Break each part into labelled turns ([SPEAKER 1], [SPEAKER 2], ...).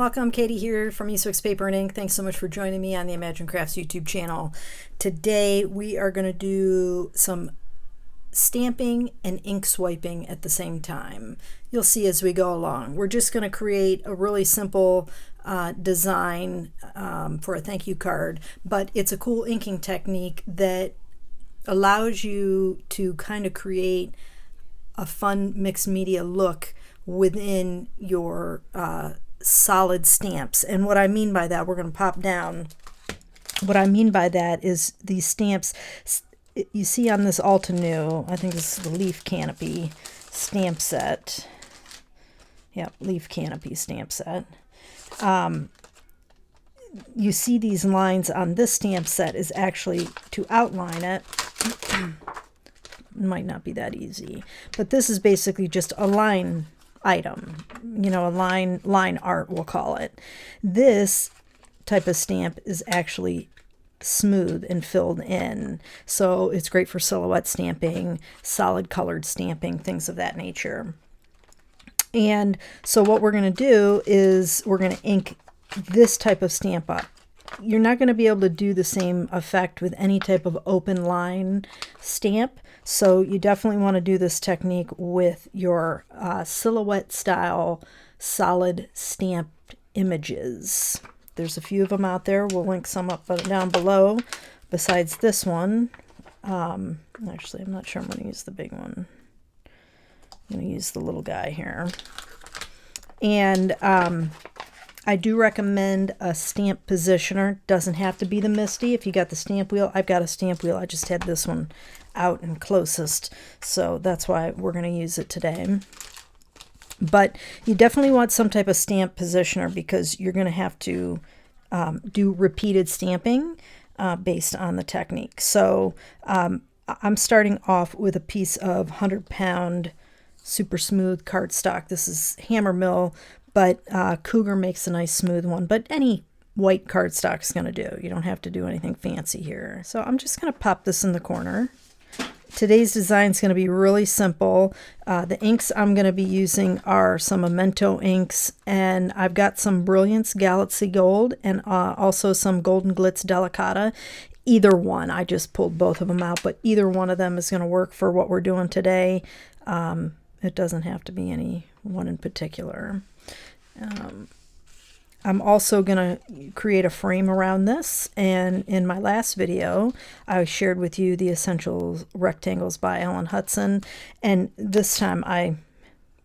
[SPEAKER 1] welcome. Katie here from Eastwick's Paper and Ink. Thanks so much for joining me on the Imagine Crafts YouTube channel. Today we are going to do some stamping and ink swiping at the same time. You'll see as we go along. We're just going to create a really simple design for a thank you card, but it's a cool inking technique that allows you to kind of create a fun mixed media look within your solid stamps. And what I mean by that, we're going to pop down. What I mean by that is these stamps you see on this Altenew, I think this is the Leaf Canopy stamp set. Yeah, Leaf Canopy stamp set. You see these lines on this stamp set is actually to outline it. Might not be that easy, but this is basically just a line item, you know, a line art, we'll call it. This type of stamp is actually smooth and filled in, so it's great for silhouette stamping, solid colored stamping, things of that nature. And so what we're going to do is we're going to ink this type of stamp up. You're not going to be able to do the same effect with any type of open line stamp, so you definitely want to do this technique with your silhouette style solid stamped images. There's a few of them out there. We'll link some up down below besides this one. Actually, I'm not sure I'm going to use the big one. I'm going to use the little guy here. And I do recommend a stamp positioner. Doesn't have to be the MISTI. If you got the stamp wheel, I've got a stamp wheel. I just had this one out and closest, so that's why we're going to use it today. But you definitely want some type of stamp positioner because you're going to have to do repeated stamping based on the technique. So I'm starting off with a piece of 100-pound super smooth cardstock. This is Hammermill, but Cougar makes a nice smooth one, but any white cardstock is going to do. You don't have to do anything fancy here. So I'm just going to pop this in the corner. Today's design is going to be really simple. The inks I'm going to be using are some Memento inks, and I've got some Brilliance Galaxy Gold and also some Golden Glitz Delicata. Either one, I just pulled both of them out, but either one of them is going to work for what we're doing today. It doesn't have to be any one in particular. I'm also going to create a frame around this, and in my last video I shared with you the Essential Rectangles by Hutson, and this time I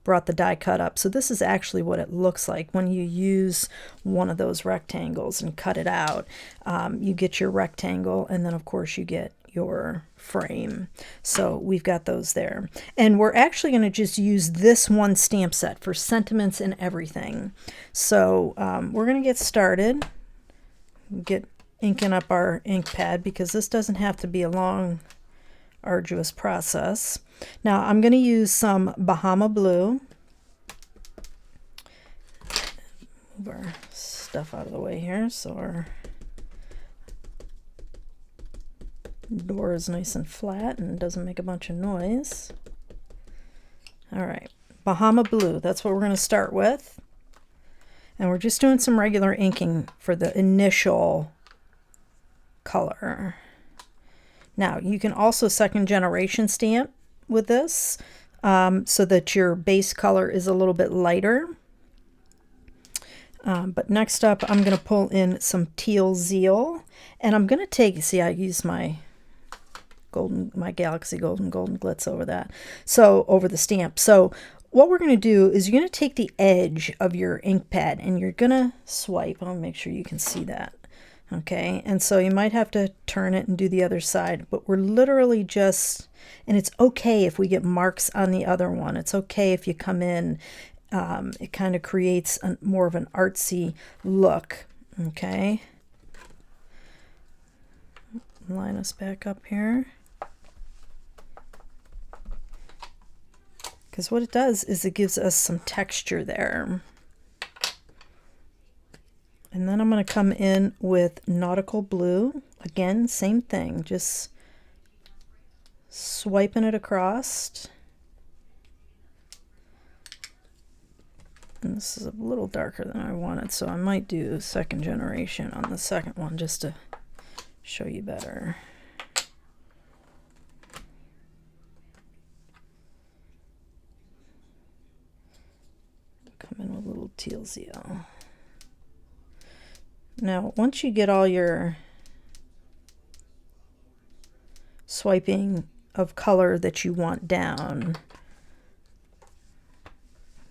[SPEAKER 1] brought the die cut up. So this is actually what it looks like when you use one of those rectangles and cut it out. You get your rectangle, and then of course you get your frame. So we've got those there, and we're actually going to just use this one stamp set for sentiments and everything. So we're going to get started, get inking up our ink pad, because this doesn't have to be a long arduous process. Now I'm going to use some Bahama blue. Move our stuff out of the way here so our door is nice and flat and doesn't make a bunch of noise. All right, Bahama blue, that's what we're going to start with. And we're just doing some regular inking for the initial color. Now you can also second generation stamp with this so that your base color is a little bit lighter. But next up I'm going to pull in some Teal Zeal, and I'm going to take, see, I use my Galaxy Golden Glitz over that, so over the stamp. So what we're going to do is you're going to take the edge of your ink pad and you're going to swipe. I'll make sure you can see that. Okay, and so you might have to turn it and do the other side, but we're literally just, and it's okay if we get marks on the other one. It's okay if you come in. It kind of creates more of an artsy look. Okay, line us back up here. Because what it does is it gives us some texture there. And then I'm going to come in with Nautical Blue. Again, same thing, just swiping it across. And And this is a little darker than I wanted, so I might do second generation on the second one just to show you better. Come in with a little teal zeal. Now, once you get all your swiping of color that you want down,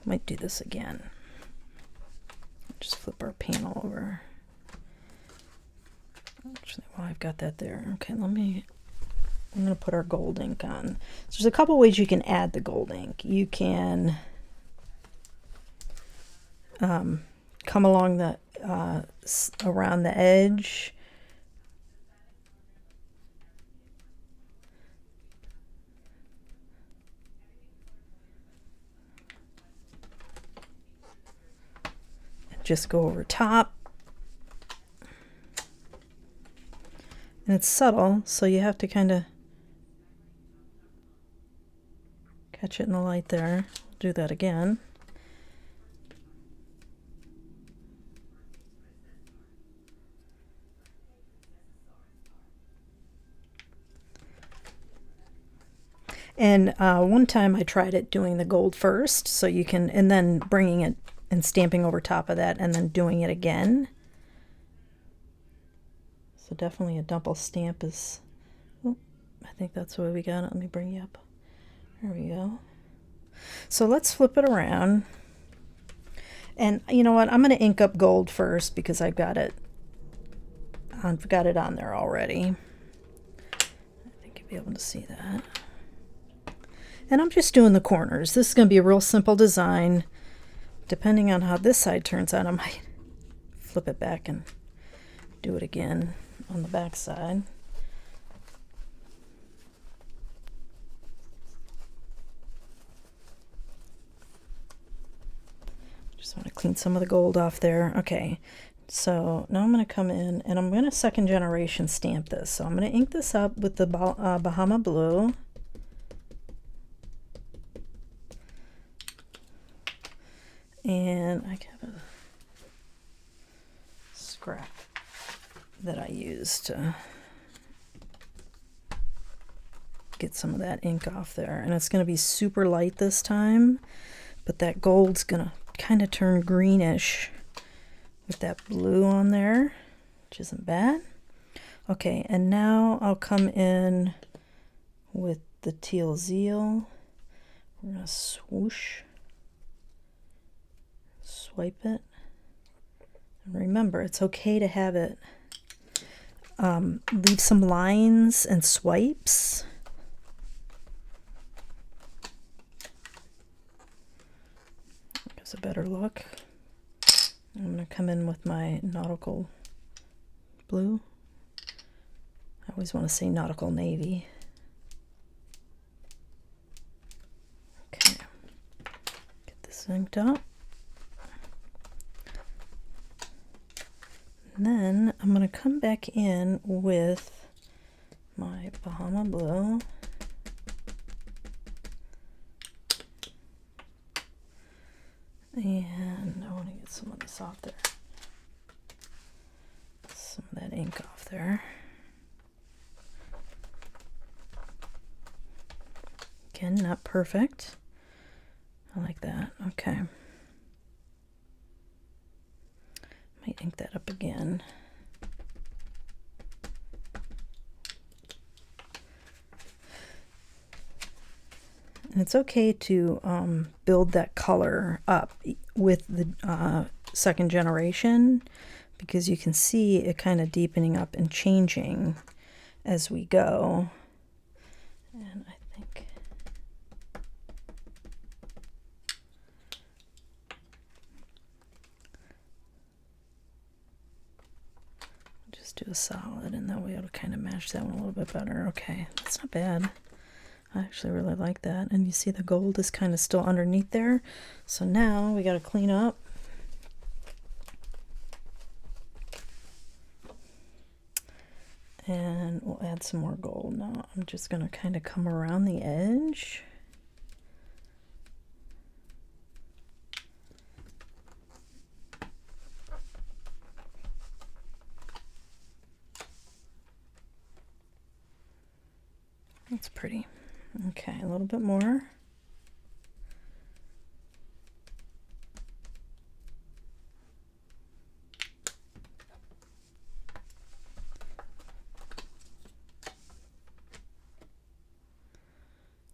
[SPEAKER 1] might do this again. Just flip our panel over. Actually, well, I've got that there. Okay, I'm going to put our gold ink on. So there's a couple ways you can add the gold ink. You can come along the around the edge. Just go over top. And it's subtle, so you have to kind of catch it in the light there. Do that again. And one time I tried it doing the gold first, so you can, and then bringing it and stamping over top of that and then doing it again. So definitely a double stamp is, oh, I think that's the way we got it. Let me bring you up. There we go. So let's flip it around. And you know what? I'm going to ink up gold first because I've got it on there already. I think you'll be able to see that. And I'm just doing the corners. This is going to be a real simple design. Depending on how this side turns out, I might flip it back and do it again on the back side. Just want to clean some of the gold off there. Okay, so now I'm going to come in and I'm going to second generation stamp this. So I'm going to ink this up with the Bahama Blue. And I have a scrap that I used to get some of that ink off there. And it's going to be super light this time, but that gold's going to kind of turn greenish with that blue on there, which isn't bad. Okay, and now I'll come in with the teal zeal. We're going to swoosh. Swipe it. And remember, it's okay to have it leave some lines and swipes. Gives a better look. I'm going to come in with my nautical blue. I always want to say nautical navy. Okay. Get this inked up. And then I'm going to come back in with my Bahama Blue. And I want to get some of this off there. Some of that ink off there. Again, not perfect. I like that. Okay. Might ink that up again. And it's okay to build that color up with the second generation, because you can see it kind of deepening up and changing as we go. And I think just do a solid, and that way it'll kind of match that one a little bit better. Okay, that's not bad. I actually really like that. And you see the gold is kind of still underneath there. So now we got to clean up. And we'll add some more gold. Now I'm just going to kind of come around the edge. That's pretty. Okay, a little bit more.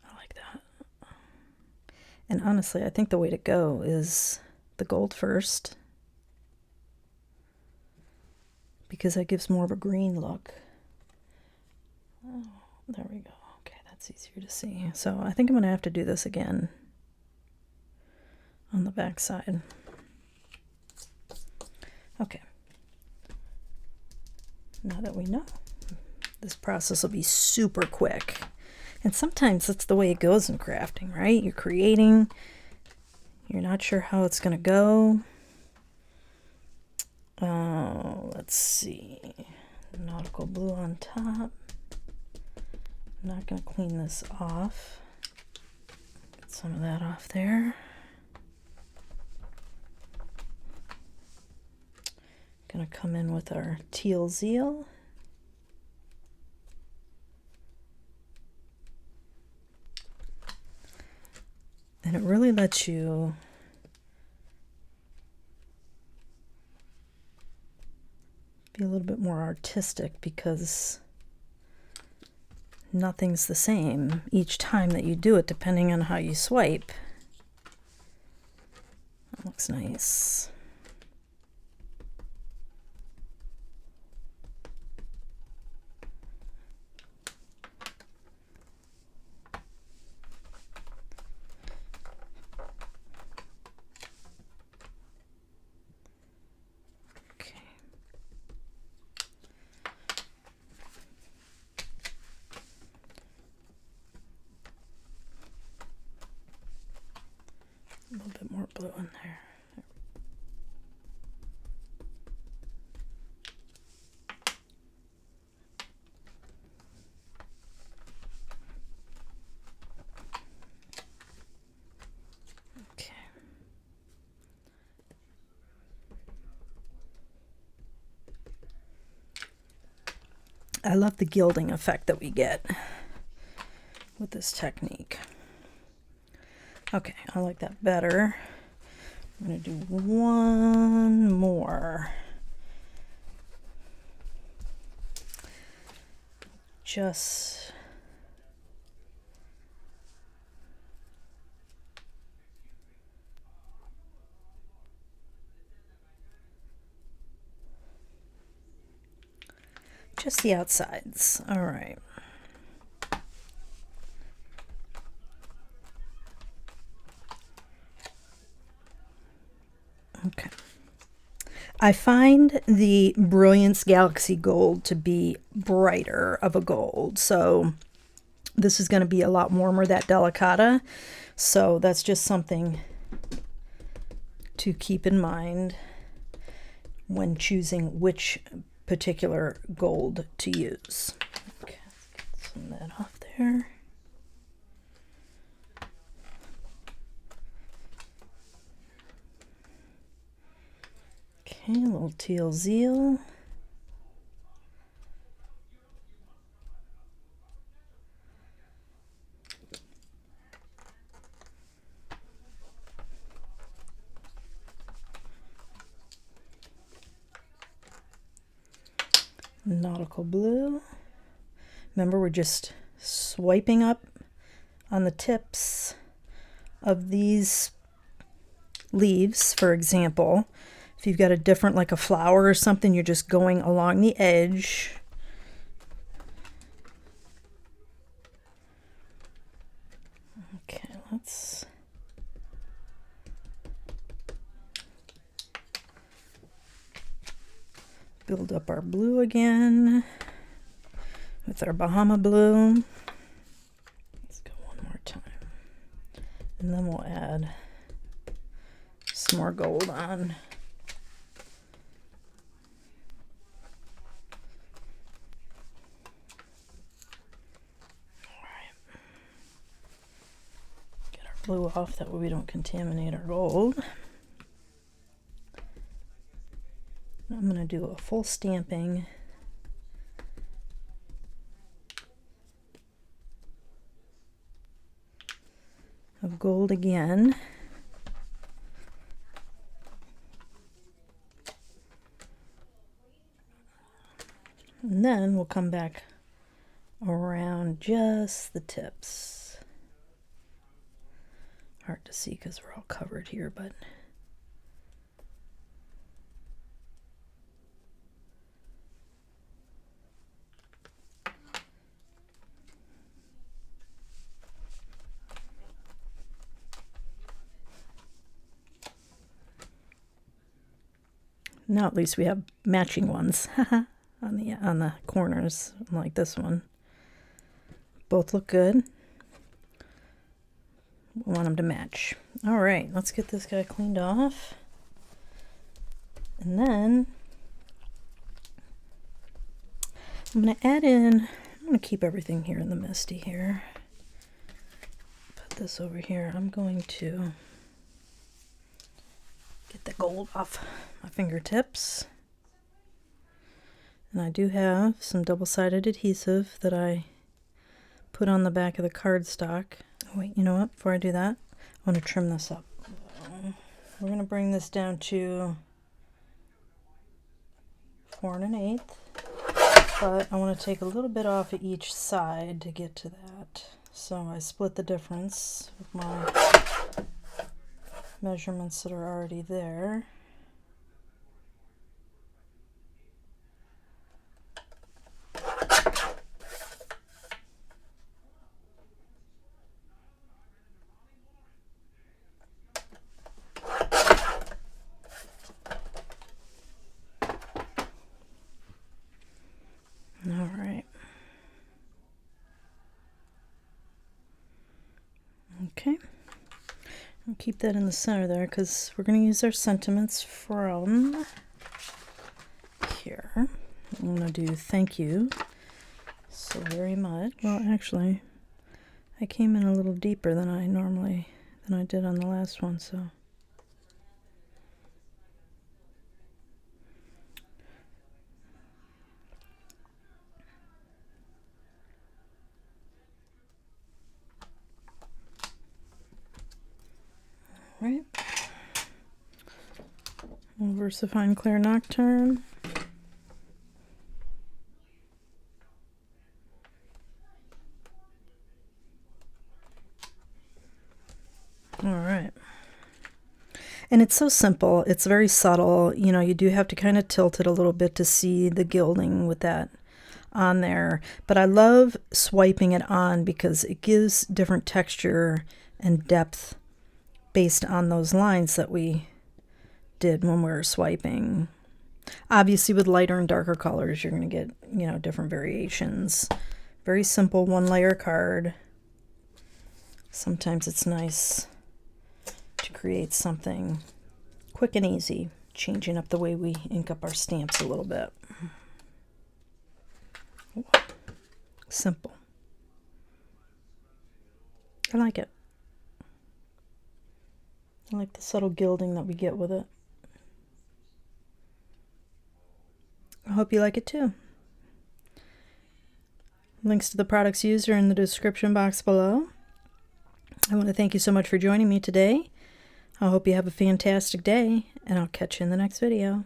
[SPEAKER 1] I like that. And honestly, I think the way to go is the gold first, because that gives more of a green look. Oh, there we go. Okay, that's easier to see. So I think I'm going to have to do this again on the back side. Okay. Now that we know, this process will be super quick. And sometimes that's the way it goes in crafting, right? You're creating, you're not sure how it's going to go. Let's see. Nautical blue on top. I'm not going to clean this off. Get some of that off there. Going to come in with our teal zeal. And it really lets you be a little bit more artistic, because nothing's the same each time that you do it, depending on how you swipe. That looks nice. A little bit more blue in there. Okay. I love the gilding effect that we get with this technique. Okay, I like that better. I'm going to do one more. Just the outsides. All right. Okay. I find the Brilliance Galaxy Gold to be brighter of a gold. So this is going to be a lot warmer, that Delicata. So that's just something to keep in mind when choosing which particular gold to use. Okay, let's get some of that off there. Okay, a little teal zeal. Nautical blue. Remember, we're just swiping up on the tips of these leaves. For example, if you've got a different, like a flower or something, you're just going along the edge. Okay, let's build up our blue again with our Bahama blue. Let's go one more time. And then we'll add some more gold on. All right. Get our blue off, that way we don't contaminate our gold. I'm going to do a full stamping of gold again. And then we'll come back around just the tips. Hard to see because we're all covered here, but now at least we have matching ones on the corners, like this one. Both look good. We want them to match. All right, let's get this guy cleaned off. And then I'm going to add in, I'm going to keep everything here in the MISTI here. Put this over here. I'm going to get the gold off my fingertips. And I do have some double-sided adhesive that I put on the back of the cardstock. Oh, wait, you know what? Before I do that, I want to trim this up. We're going to bring this down to 4 1/8, but I want to take a little bit off of each side to get to that. So I split the difference with my measurements that are already there. All right. Okay. I'll keep that in the center there because we're going to use our sentiments from here. I'm going to do thank you so very much. Well, actually, I came in a little deeper than I did on the last one, so. Right. Versifying Clear Nocturne. All right. And it's so simple. It's very subtle. You know, you do have to kind of tilt it a little bit to see the gilding with that on there. But I love swiping it on because it gives different texture and depth based on those lines that we did when we were swiping. Obviously with lighter and darker colors you're going to get, you know, different variations. Very simple one layer card. Sometimes it's nice to create something quick and easy, changing up the way we ink up our stamps a little bit. Simple. I like it. I like the subtle gilding that we get with it. I hope you like it too. Links to the products used are in the description box below. I want to thank you so much for joining me today. I hope you have a fantastic day, and I'll catch you in the next video.